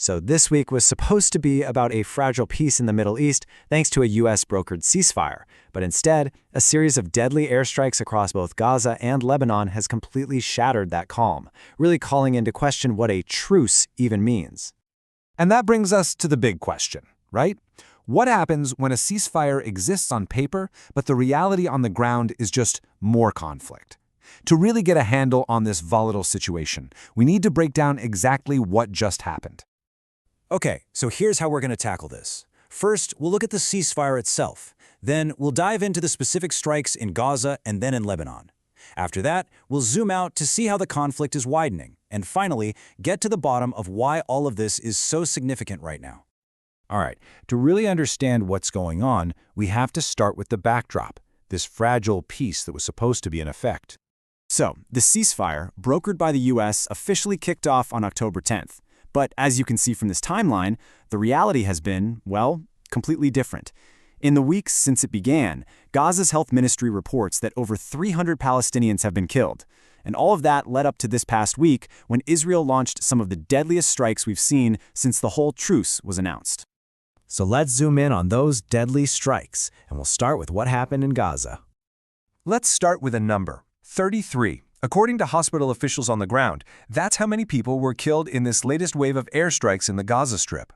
So this week was supposed to be about a fragile peace in the Middle East thanks to a US-brokered ceasefire, but instead, a series of deadly airstrikes across both Gaza and Lebanon has completely shattered that calm, really calling into question what a truce even means. And that brings us to the big question, right? What happens when a ceasefire exists on paper, but the reality on the ground is just more conflict? To really get a handle on this volatile situation, we need to break down exactly what just happened. Okay, so here's how we're going to tackle this. First, we'll look at the ceasefire itself. Then, we'll dive into the specific strikes in Gaza and then in Lebanon. After that, we'll zoom out to see how the conflict is widening. And finally, get to the bottom of why all of this is so significant right now. All right, to really understand what's going on, we have to start with the backdrop, this fragile peace that was supposed to be in effect. So, the ceasefire, brokered by the US, officially kicked off on October 10th. But as you can see from this timeline, the reality has been, well, completely different. In the weeks since it began, Gaza's health ministry reports that over 300 Palestinians have been killed. And all of that led up to this past week when Israel launched some of the deadliest strikes we've seen since the whole truce was announced. So let's zoom in on those deadly strikes, and we'll start with what happened in Gaza. Let's start with a number, 33. According to hospital officials on the ground, that's how many people were killed in this latest wave of airstrikes in the Gaza Strip.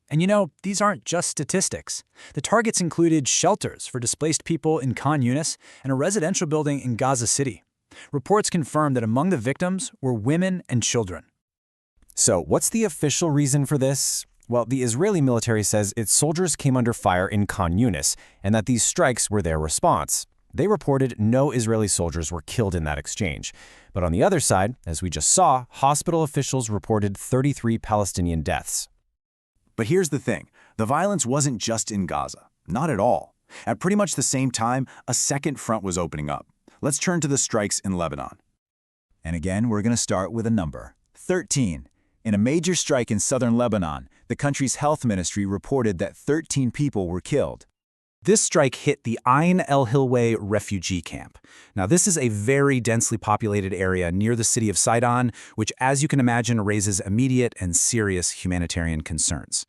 And you know, these aren't just statistics. The targets included shelters for displaced people in Khan Yunis and a residential building in Gaza City. Reports confirm that among the victims were women and children. So, what's the official reason for this? Well, the Israeli military says its soldiers came under fire in Khan Yunis and that these strikes were their response. They reported no Israeli soldiers were killed in that exchange. But on the other side, as we just saw, hospital officials reported 33 Palestinian deaths. But here's the thing. The violence wasn't just in Gaza. Not at all. At pretty much the same time, a second front was opening up. Let's turn to the strikes in Lebanon. And again, we're going to start with a number, 13. In a major strike in southern Lebanon, the country's health ministry reported that 13 people were killed. This strike hit the Ain el-Hilweh refugee camp. Now, this is a very densely populated area near the city of Sidon, which, as you can imagine, raises immediate and serious humanitarian concerns.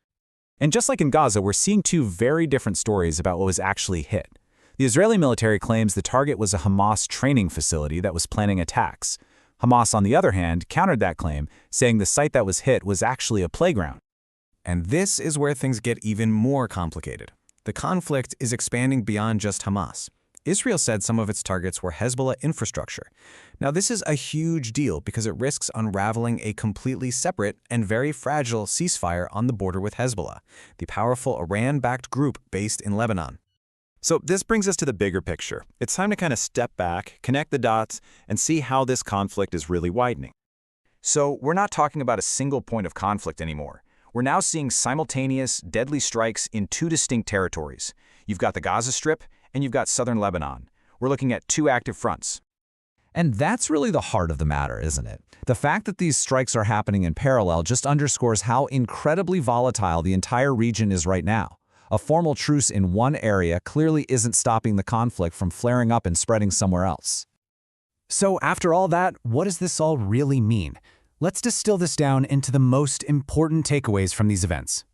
And just like in Gaza, we're seeing two very different stories about what was actually hit. The Israeli military claims the target was a Hamas training facility that was planning attacks. Hamas, on the other hand, countered that claim, saying the site that was hit was actually a playground. And this is where things get even more complicated. The conflict is expanding beyond just Hamas. Israel said some of its targets were Hezbollah infrastructure. Now, this is a huge deal because it risks unraveling a completely separate and very fragile ceasefire on the border with Hezbollah, the powerful Iran-backed group based in Lebanon. So this brings us to the bigger picture. It's time to kind of step back, connect the dots, and see how this conflict is really widening. So we're not talking about a single point of conflict anymore. We're now seeing simultaneous, deadly strikes in two distinct territories. You've got the Gaza Strip, and you've got southern Lebanon. We're looking at two active fronts. And that's really the heart of the matter, isn't it? The fact that these strikes are happening in parallel just underscores how incredibly volatile the entire region is right now. A formal truce in one area clearly isn't stopping the conflict from flaring up and spreading somewhere else. So after all that, what does this all really mean? Let's distill this down into the most important takeaways from these events.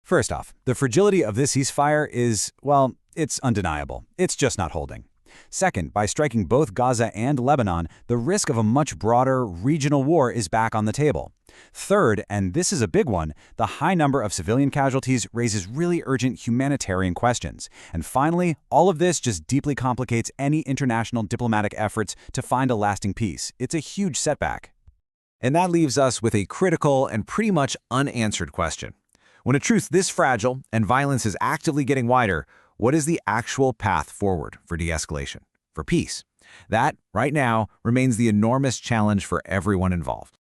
First off, the fragility of this ceasefire is, well, it's undeniable. It's just not holding. Second, by striking both Gaza and Lebanon, the risk of a much broader regional war is back on the table. Third, and this is a big one, the high number of civilian casualties raises really urgent humanitarian questions. And finally, all of this just deeply complicates any international diplomatic efforts to find a lasting peace. It's a huge setback. And that leaves us with a critical and pretty much unanswered question. When a truce this fragile and violence is actively getting wider, what is the actual path forward for de-escalation, for peace? That, right now, remains the enormous challenge for everyone involved.